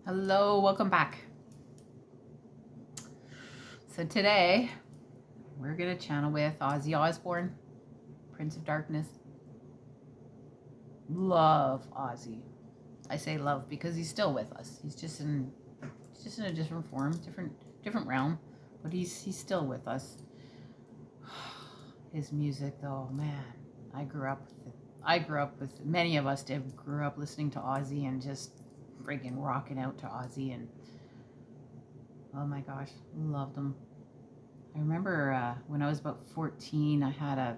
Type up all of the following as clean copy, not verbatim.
Hello, welcome back. So today we're gonna channel with Ozzy Osbourne, Prince of Darkness. Love Ozzy. I say love because he's still with us. He's just in a different form, different realm, but he's still with us. His music, though, man, I grew up with many of us grew up listening to Ozzy and just freaking rocking out to Ozzy, and oh my gosh, loved him. I remember when I was about 14, I had a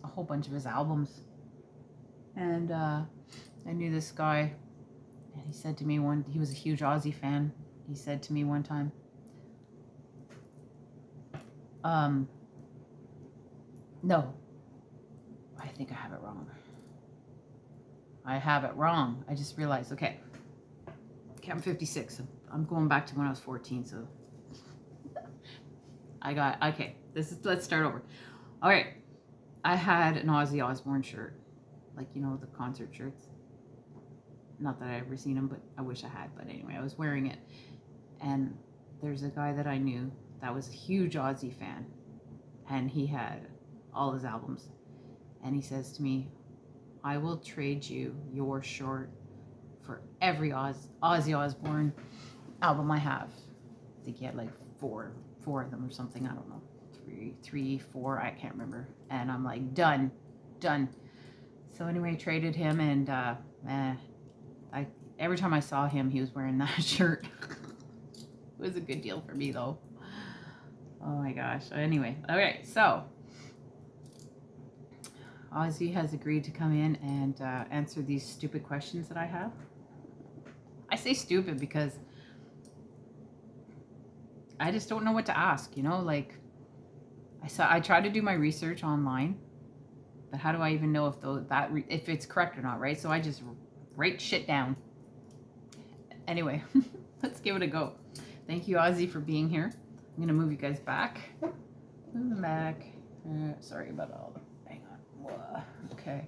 whole bunch of his albums, and I knew this guy, and he said to me he was a huge Ozzy fan. He said to me one time, no, I think I have it wrong. I just realized, okay, I'm 56. So I'm going back to when I was 14, so okay, let's start over. All right, I had an Ozzy Osbourne shirt, like, the concert shirts. Not that I ever seen him, but I wish I had. But anyway, I was wearing it, and there's a guy that I knew that was a huge Ozzy fan, and he had all his albums, and he says to me, I will trade you your shirt for every Ozzy Osbourne album I have. I think he had like four of them or something. I don't know, three, four. I can't remember. And I'm like, done. So anyway, traded him, and every time I saw him, he was wearing that shirt. It was a good deal for me, though. Oh my gosh. Anyway, okay, so Ozzy has agreed to come in and answer these stupid questions that I have. I say stupid because I just don't know what to ask, like I try to do my research online, but how do I even know if it's correct or not, right? So I just write shit down. Anyway, let's give it a go. Thank you, Ozzy, for being here. I'm gonna move you guys back. Move them back. Sorry about all the. Hang on. Whoa. Okay.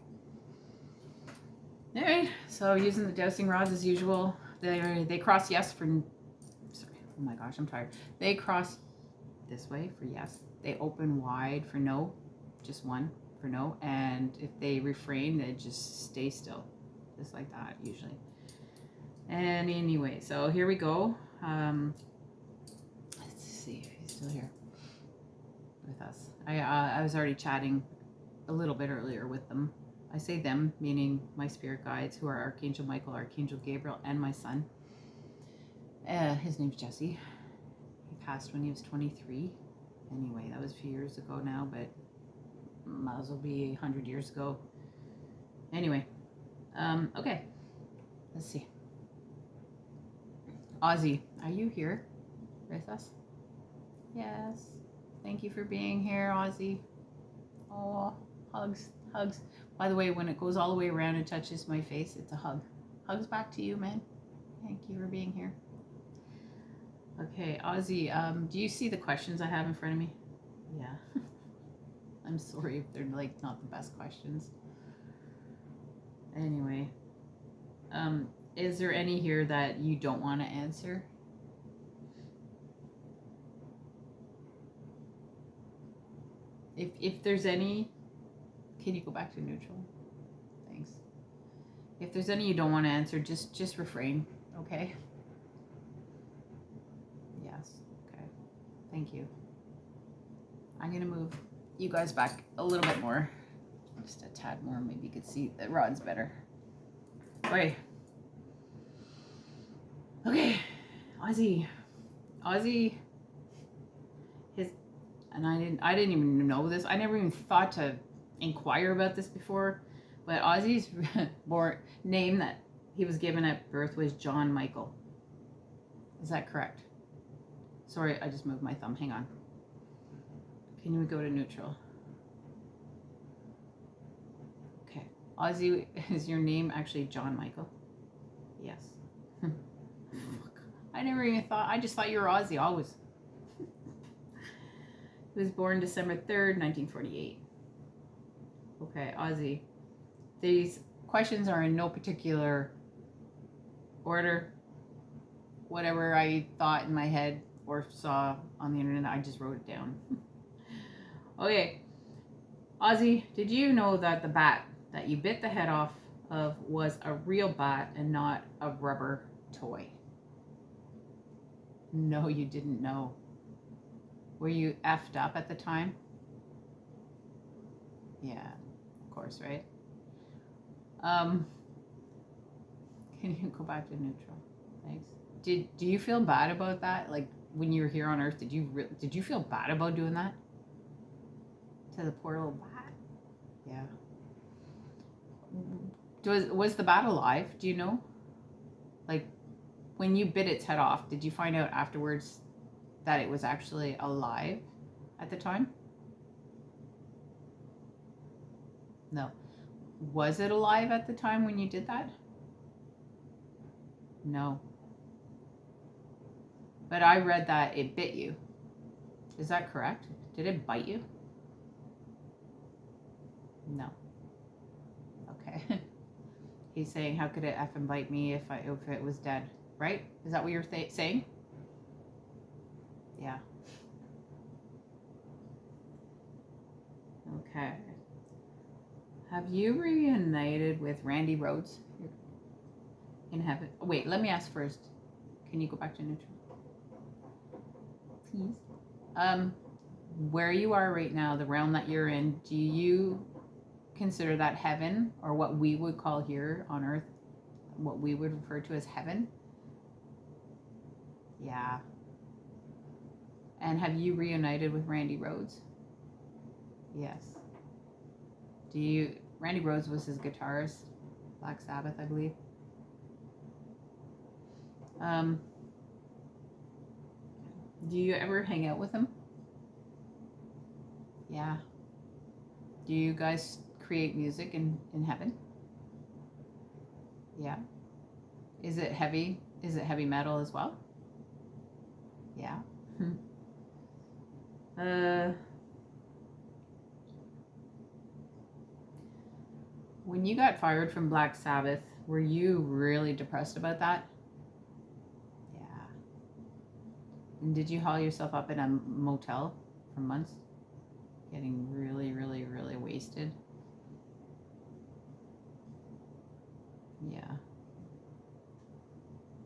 All right. So using the dowsing rods as usual. They cross yes for. Sorry. Oh my gosh, I'm tired. They cross this way for yes. They open wide for no. Just one for no. And if they refrain, they just stay still, just like that usually. And anyway, so here we go. Let's see if he's still here with us. I was already chatting a little bit earlier with them. I say them, meaning my spirit guides, who are Archangel Michael, Archangel Gabriel, and my son. His name's Jesse. He passed when he was 23. Anyway, that was a few years ago now, but might as well be 100 years ago. Anyway, okay, let's see. Ozzy, are you here with us? Yes. Thank you for being here, Ozzy. Oh, hugs. By the way, when it goes all the way around and touches my face, it's a hug. Hugs back to you, man. Thank you for being here. Okay, Ozzy, do you see the questions I have in front of me? Yeah. I'm sorry if they're like not the best questions. Anyway, is there any here that you don't want to answer? If there's any, can you go back to neutral? Thanks. If there's any you don't want to answer, just refrain, okay? Yes. Okay. Thank you. I'm gonna move you guys back a little bit more, just a tad more. Maybe you could see the rods better. Okay. Okay, Ozzy. And I didn't even know this. I never even thought to inquire about this before, but Ozzy's name that he was given at birth was John Michael. Is that correct? Sorry, I just moved my thumb. Hang on. Can we go to neutral? Okay. Ozzy, is your name actually John Michael? Yes. I never even thought. I just thought you were Ozzy always. He was born December 3rd, 1948. Okay, Ozzy. These questions are in no particular order. whatever I thought in my head or saw on the internet, I just wrote it down. Okay, Ozzy, did you know that the bat that you bit the head off of was a real bat and not a rubber toy? No, you didn't know. Were you effed up at the time? Yeah, of course, right? Can you go back to neutral? Thanks. Do you feel bad about that? Like when you were here on Earth, did you feel bad about doing that to the poor little bat? Yeah. Was the bat alive? Do you know? Like when you bit its head off, did you find out afterwards that it was actually alive at the time? No. Was it alive at the time when you did that? No. But I read that it bit you. Is that correct? Did it bite you? No. Okay. He's saying, how could it effing bite me if it was dead? Right? Is that what you're saying? Yeah. Okay. Have you reunited with Randy Rhoads in heaven? Wait, let me ask first. Can you go back to neutral? Please. Where you are right now, the realm that you're in, do you consider that heaven, or what we would call here on Earth, what we would refer to as heaven? Yeah. And have you reunited with Randy Rhoads? Yes. Randy Rhoads was his guitarist, Black Sabbath, I believe. Do you ever hang out with him? Yeah. Do you guys create music in heaven? Yeah. Is it heavy? Is it heavy metal as well? Yeah. When you got fired from Black Sabbath, were you really depressed about that? Yeah. And did you haul yourself up in a motel for months? Getting really, really, really wasted? Yeah.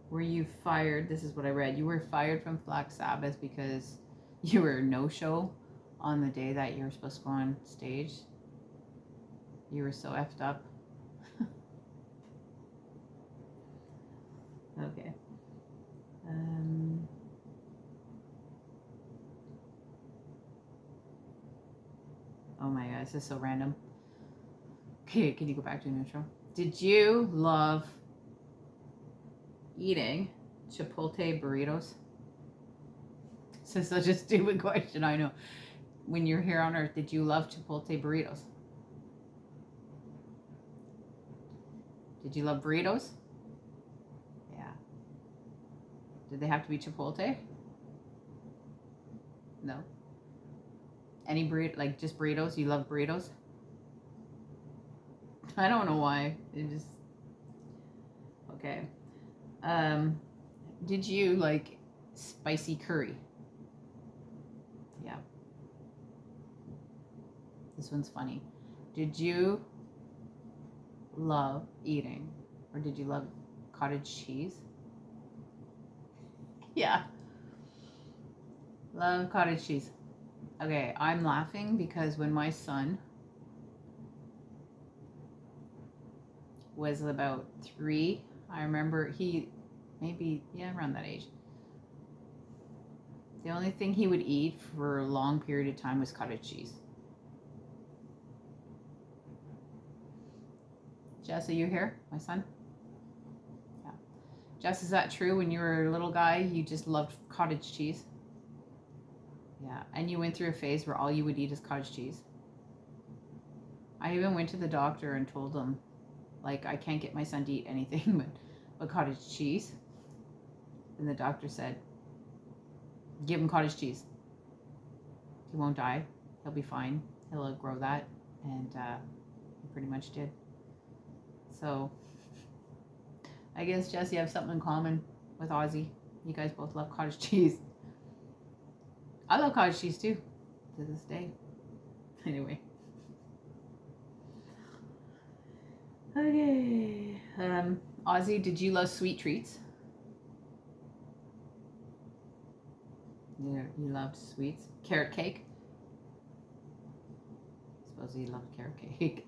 Were you fired? This is what I read. You were fired from Black Sabbath because you were a no-show on the day that you were supposed to go on stage. You were so effed up. Okay. Oh my god, this is so random. Okay, can you go back to neutral? Did you love eating Chipotle burritos? This is such a stupid question, I know. When you're here on Earth, did you love Chipotle burritos? Did you love burritos? Yeah. Did they have to be Chipotle? No. Any burrito, like just burritos? You love burritos? I don't know why. It just... Okay. Did you like spicy curry? Yeah. This one's funny. Did you love eating, or did you love cottage cheese? Yeah. Love cottage cheese. Okay, I'm laughing because when my son was about 3, I remember around that age. The only thing he would eat for a long period of time was cottage cheese. Jess, are you here? My son? Yeah. Jess, is that true? When you were a little guy, you just loved cottage cheese? Yeah. And you went through a phase where all you would eat is cottage cheese? I even went to the doctor and told him, like, I can't get my son to eat anything but cottage cheese. And the doctor said, give him cottage cheese. He won't die. He'll be fine. He'll outgrow that. And he pretty much did. So I guess, Jess, you have something in common with Ozzy. You guys both love cottage cheese. I love cottage cheese too, to this day. Anyway. Okay. Ozzy, did you love sweet treats? Yeah, you loved sweets. Carrot cake? I suppose you loved carrot cake.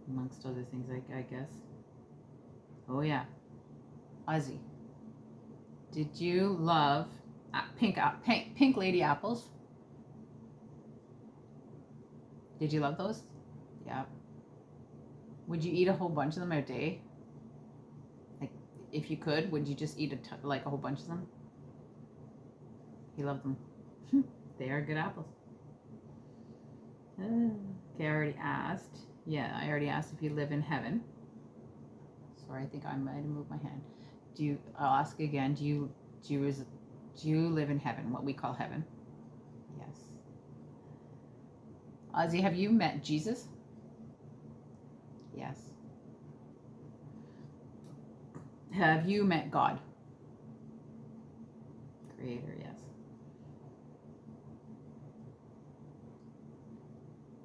Amongst other things, I guess. Oh yeah. Ozzy, did you love pink lady apples? Did you love those? Yeah. Would you eat a whole bunch of them a day? Like, if you could, would you just eat like a whole bunch of them? You love them. They are good apples. Okay, I already asked. Yeah, I already asked if you live in heaven. Sorry, I think I might have moved my hand. I'll ask again. Do you live in heaven? What we call heaven? Yes. Ozzy, have you met Jesus? Yes. Have you met God? Creator, yes.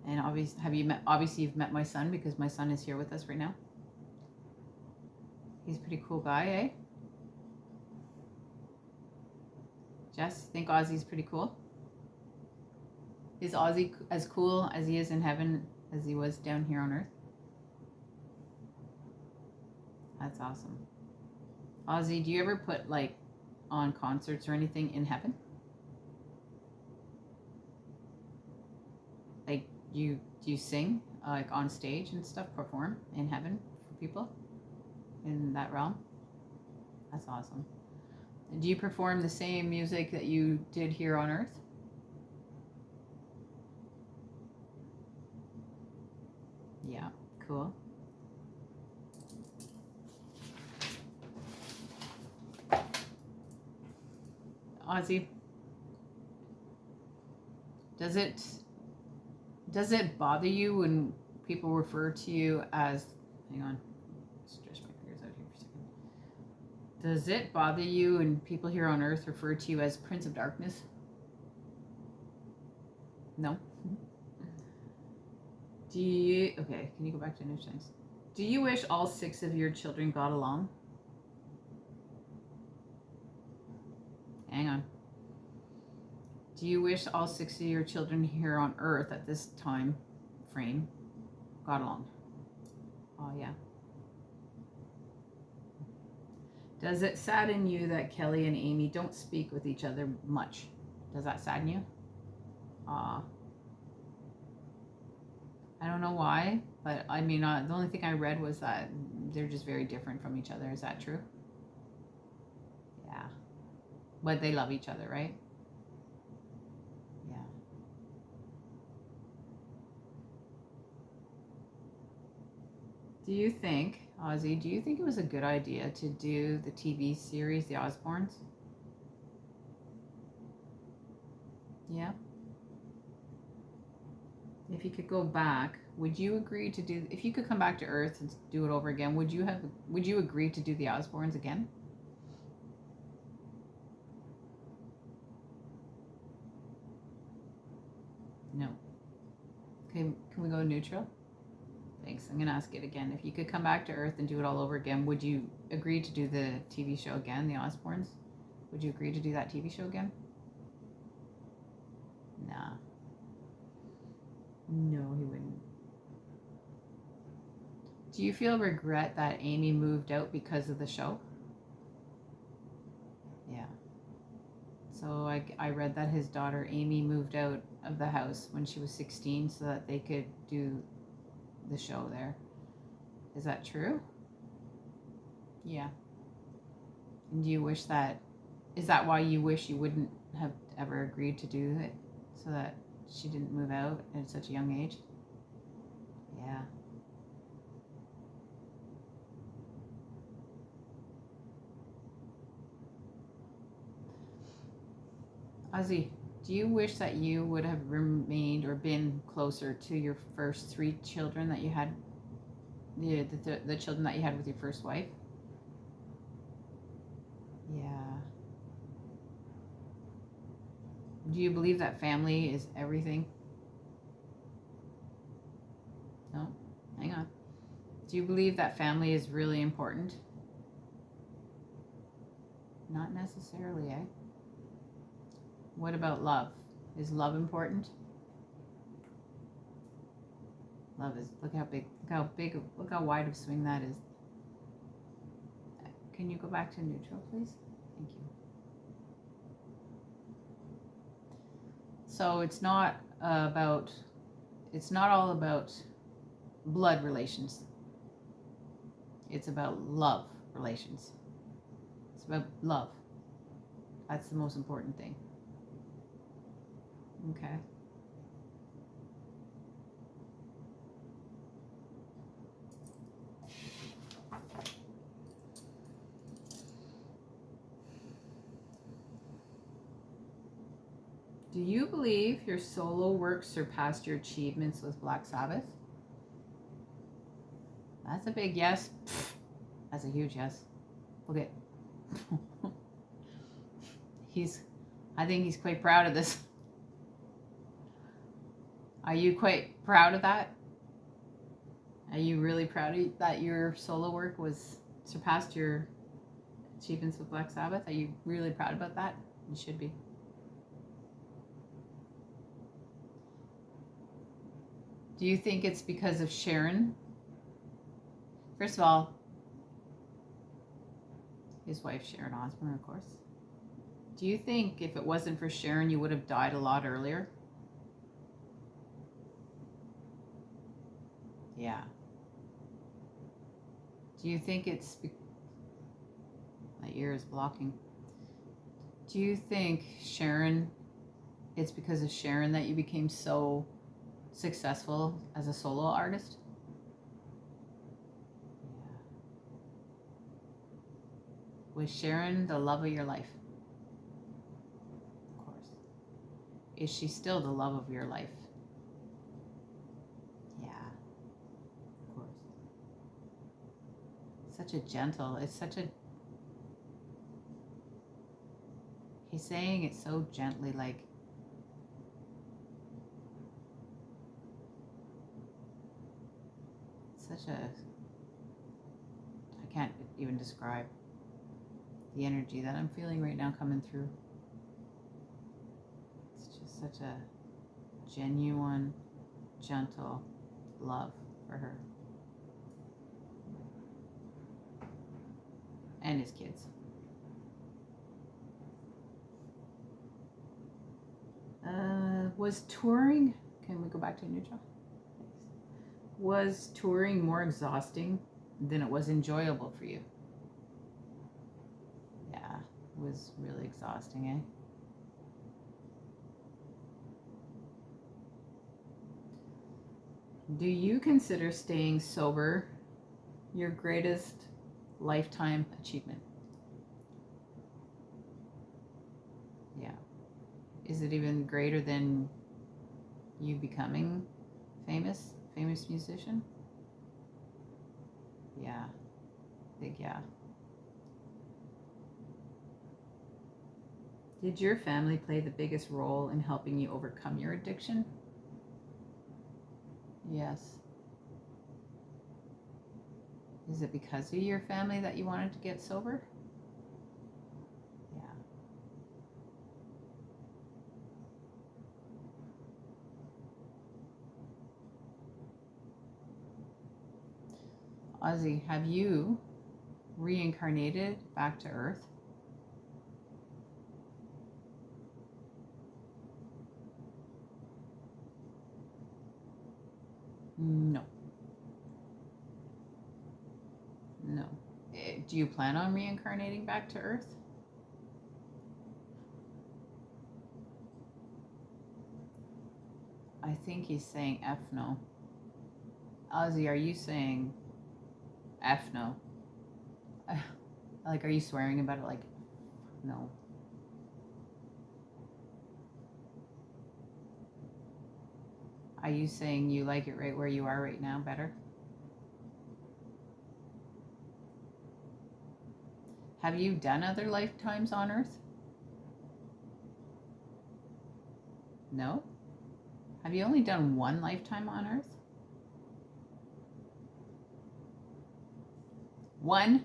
And obviously you've met my son, because my son is here with us right now. He's a pretty cool guy, eh? Jess, think Ozzy's pretty cool? Is Ozzy as cool as he is in heaven as he was down here on earth? That's awesome. Ozzy, do you ever put like on concerts or anything in heaven? Like, do you sing like on stage and stuff, perform in heaven for people in that realm? That's awesome. And do you perform the same music that you did here on earth? Yeah, cool. Ozzy, does it bother you when people refer to you as, hang on, stretch my fingers out here for a second. Does it bother you when people here on earth refer to you as Prince of Darkness? No? Okay, can you go back to New Times? Do you wish all 6 of your children got along? Hang on. Do you wish all 6 of your children here on earth at this time frame got along? Oh, yeah. Does it sadden you that Kelly and Amy don't speak with each other much? Does that sadden you? I don't know why, but I mean, the only thing I read was that they're just very different from each other. Is that true? Yeah. But they love each other, right? Yeah. Ozzy, do you think it was a good idea to do the TV series, The Osbournes? Yeah. If you could go back, would you agree to do, if you could come back to Earth and do it over again, would you agree to do The Osbournes again? No. Okay, can we go neutral? Thanks. I'm going to ask it again. If you could come back to Earth and do it all over again, would you agree to do the TV show again, The Osbournes? Would you agree to do that TV show again? Nah. No, he wouldn't. Do you feel regret that Amy moved out because of the show? Yeah. So I read that his daughter Amy moved out of the house when she was 16 so that they could do the show there. Is that true? Yeah. And do you wish that, is that why you wish you wouldn't have ever agreed to do it, so that she didn't move out at such a young age? Yeah. Ozzy, do you wish that you would have remained or been closer to your first 3 children that you had, the children that you had with your first wife? Yeah. Do you believe that family is everything? No? Hang on. Do you believe that family is really important? Not necessarily, eh? What about love? Is love important? Love is, look how big, look how wide of swing that is. Can you go back to neutral, please? Thank you. So it's not all about blood relations. It's about love relations. It's about love. That's the most important thing. Okay. Do you believe your solo work surpassed your achievements with Black Sabbath? That's a big yes. That's a huge yes. Look at I think he's quite proud of this. Are you quite proud of that? Are you really proud of that your solo work was surpassed your achievements with Black Sabbath? Are you really proud about that? You should be. Do you think it's because of Sharon? First of all, his wife Sharon Osbourne, of course. Do you think if it wasn't for Sharon, you would have died a lot earlier? Yeah. Do you think it's... My ear is blocking. Do you think Sharon, it's because of Sharon that you became so successful as a solo artist? Yeah. Was Sharon the love of your life? Of course. Is she still the love of your life? Yeah. Of course. Such a gentle, it's such a... He's saying it so gently, like... Such a... I can't even describe the energy that I'm feeling right now coming through. It's just such a genuine, gentle love for her. And his kids. Was touring... Can we go back to neutral? Was touring more exhausting than it was enjoyable for you? Yeah, it was really exhausting, eh? Do you consider staying sober your greatest lifetime achievement? Yeah. Is it even greater than you becoming famous musician? Yeah. Big yeah. Did your family play the biggest role in helping you overcome your addiction? Yes. Is it because of your family that you wanted to get sober? Yeah. Ozzy, have you reincarnated back to Earth? No. No. Do you plan on reincarnating back to Earth? I think he's saying F no. Ozzy, are you saying F no? Like, are you swearing about it? Like, no. Are you saying you like it right where you are right now better? Have you done other lifetimes on Earth? No? Have you only done one lifetime on Earth? One?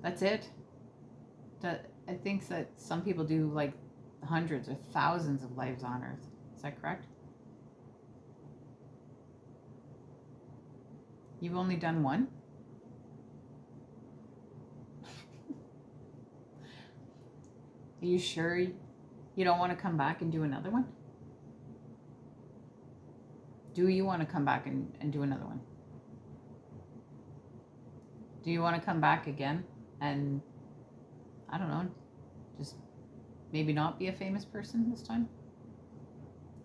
That's it? I think that some people do like hundreds or thousands of lives on Earth. Is that correct? You've only done one? Are you sure you don't want to come back and do another one? Do you want to come back and do another one? Do you want to come back again and, I don't know, just maybe not be a famous person this time?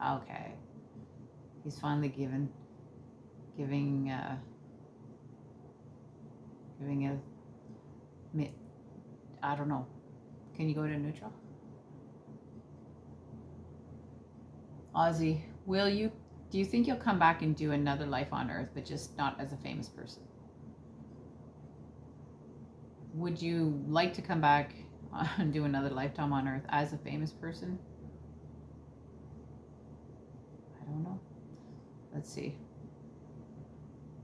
Okay. He's finally giving a, I don't know. Can you go to neutral? Ozzy, do you think you'll come back and do another life on Earth, but just not as a famous person? Would you like to come back and do another lifetime on Earth as a famous person? I don't know. Let's see.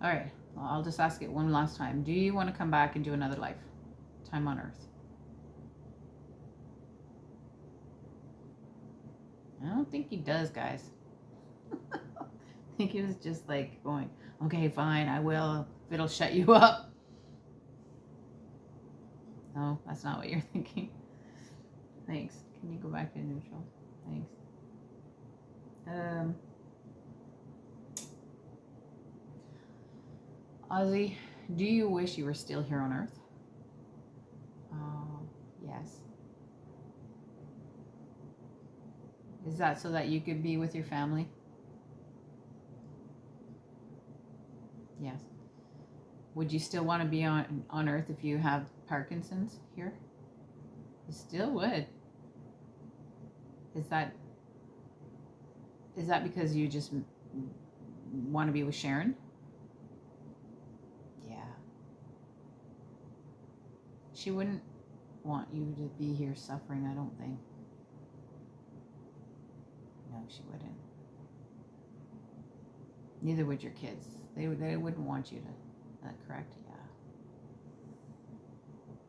All right, I'll just ask it one last time. Do you want to come back and do another lifetime on Earth? I don't think he does, guys. I think he was just like going, okay, fine, I will, if it'll shut you up. No, that's not what you're thinking. Thanks. Can you go back to neutral? Thanks. Ozzy, do you wish you were still here on Earth? Yes. Is that so that you could be with your family? Yes. Would you still want to be on Earth if you have Parkinson's here? You still would. Is that because you just want to be with Sharon? Yeah. She wouldn't want you to be here suffering, I don't think. No, she wouldn't. Neither would your kids. They wouldn't want you to. Is that correct? Yeah.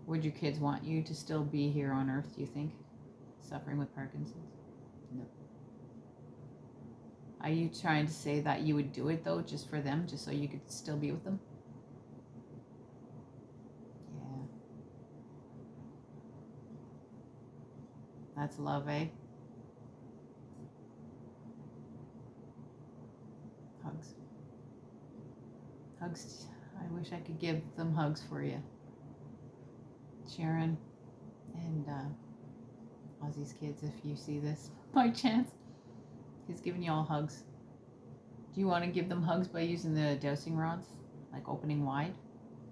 Would your kids want you to still be here on Earth, do you think? Suffering with Parkinson's? No. Are you trying to say that you would do it, though, just for them, just so you could still be with them? Yeah. That's love, eh? Hugs. Hugs. I wish I could give them hugs for you. Sharon and Ozzy's kids, if you see this by chance, he's giving you all hugs. Do you want to give them hugs by using the dowsing rods, like opening wide?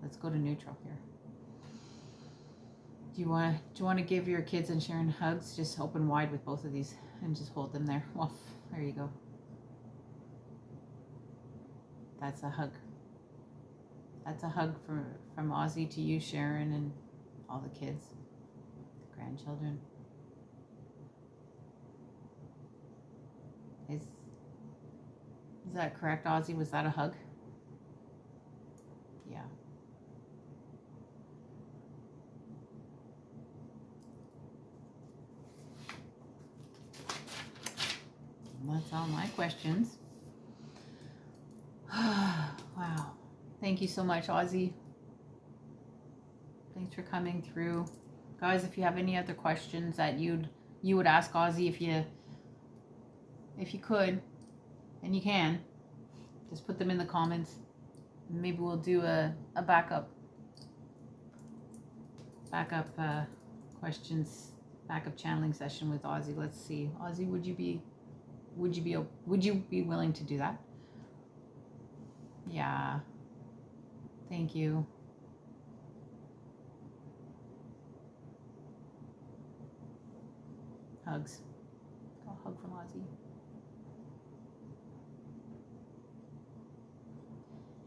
Let's go to neutral here. Do you want to give your kids and Sharon hugs? Just open wide with both of these and just hold them there. Well, there you go. That's a hug. That's a hug from Ozzy to you, Sharon, and all the kids, the grandchildren. Is that correct, Ozzy? Was that a hug? Yeah. That's all my questions. Wow. Thank you so much, Ozzy. Thanks for coming through. Guys, if you have any other questions that you would ask Ozzy, if you could, and you can, just put them in the comments. Maybe we'll do a backup questions, backup channeling session with Ozzy. Let's see. Ozzy, would you be willing to do that? Yeah. Thank you. Hugs. Go hug from Ozzy.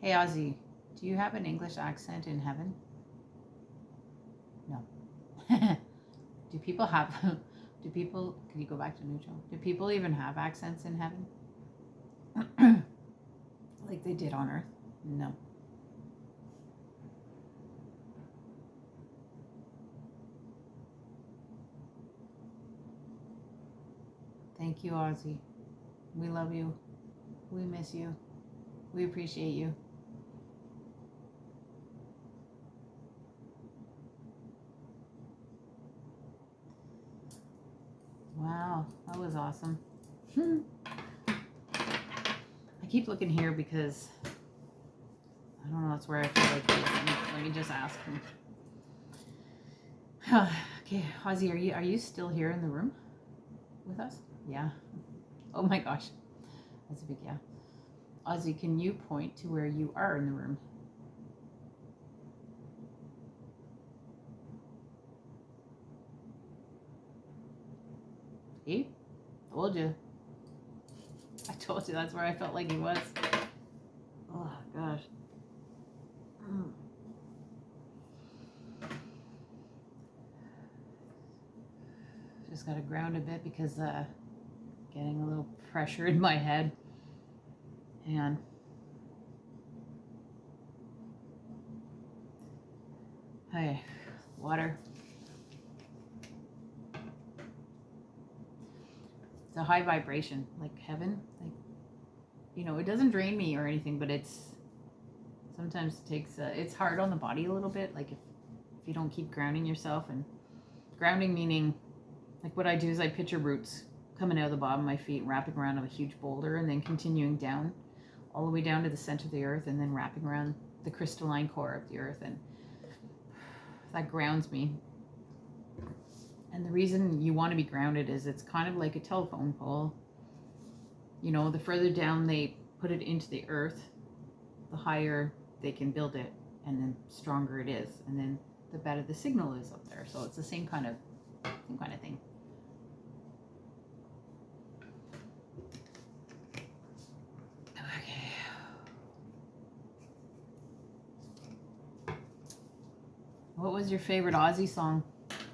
Hey Ozzy, do you have an English accent in heaven? No. Do people have Do people, can you go back to neutral? Do people even have accents in heaven? Like they did on earth? No. Thank you, Ozzy. We love you. We miss you. We appreciate you. Wow, that was awesome. I keep looking here because I don't know, that's where I feel like let me just ask him. Okay, Ozzy, are you still here in the room with us? Yeah. Oh my gosh. That's a big yeah. Ozzy, can you point to where you are in the room? See? Told you. I told you that's where I felt like he was. Oh gosh. Just gotta ground a bit because getting a little pressure in my head. And hey, water. It's a high vibration, like heaven. Like, you know, it doesn't drain me or anything, but it's sometimes it takes it's hard on the body a little bit. Like if you don't keep grounding yourself, and grounding meaning like what I do is I picture roots coming out of the bottom of my feet, wrapping around a huge boulder, and then continuing down all the way down to the center of the earth, and then wrapping around the crystalline core of the earth, and that grounds me. And the reason you want to be grounded is it's kind of like a telephone pole. You know, the further down they put it into the earth, the higher they can build it, and then stronger it is, and then the better the signal is up there. So it's the same kind of thing. Okay. What was your favorite Ozzy song,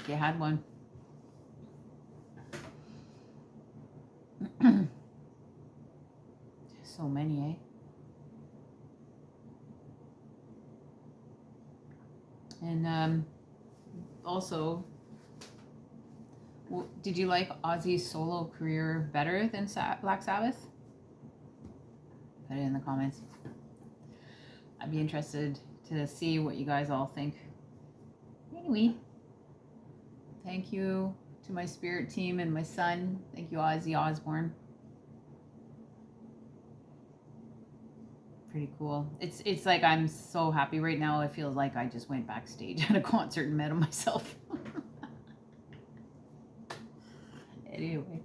if you had one? So many, eh? And also, did you like Ozzy's solo career better than Black Sabbath? Put it in the comments. I'd be interested to see what you guys all think. Anyway, thank you to my spirit team and my son. Thank you, Ozzy Osbourne. Pretty cool. It's like I'm so happy right now. It feels like I just went backstage at a concert and met him myself. Anyway.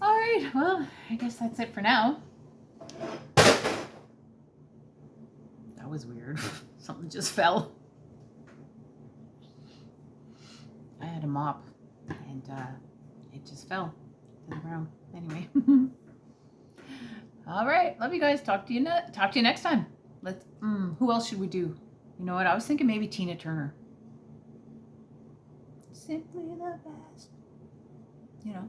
All right. Well, I guess that's it for now. That was weird. Something just fell. I had a mop and it just fell to the ground. Anyway. All right, love you guys. Talk to you next time. Let's. Who else should we do? You know what? I was thinking maybe Tina Turner. Simply the best. You know.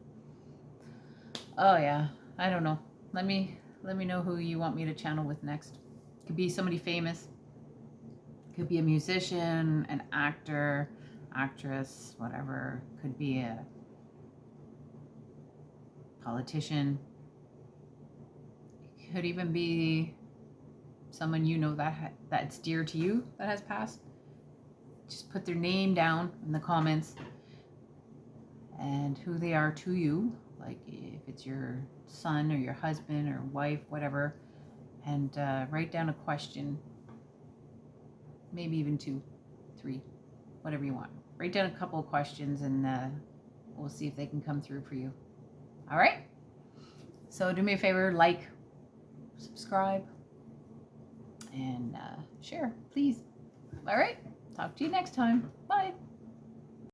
Oh yeah. I don't know. Let me know who you want me to channel with next. Could be somebody famous. Could be a musician, an actor, actress, whatever. Could be a politician. Could even be someone you know that's dear to you that has passed. Just put their name down in the comments and who they are to you, like if it's your son or your husband or wife, whatever, and write down a question, maybe even 2, 3, whatever you want. Write down a couple of questions and we'll see if they can come through for you. All right? So do me a favor, like, subscribe, and share, please. All right, talk to you next time. Bye.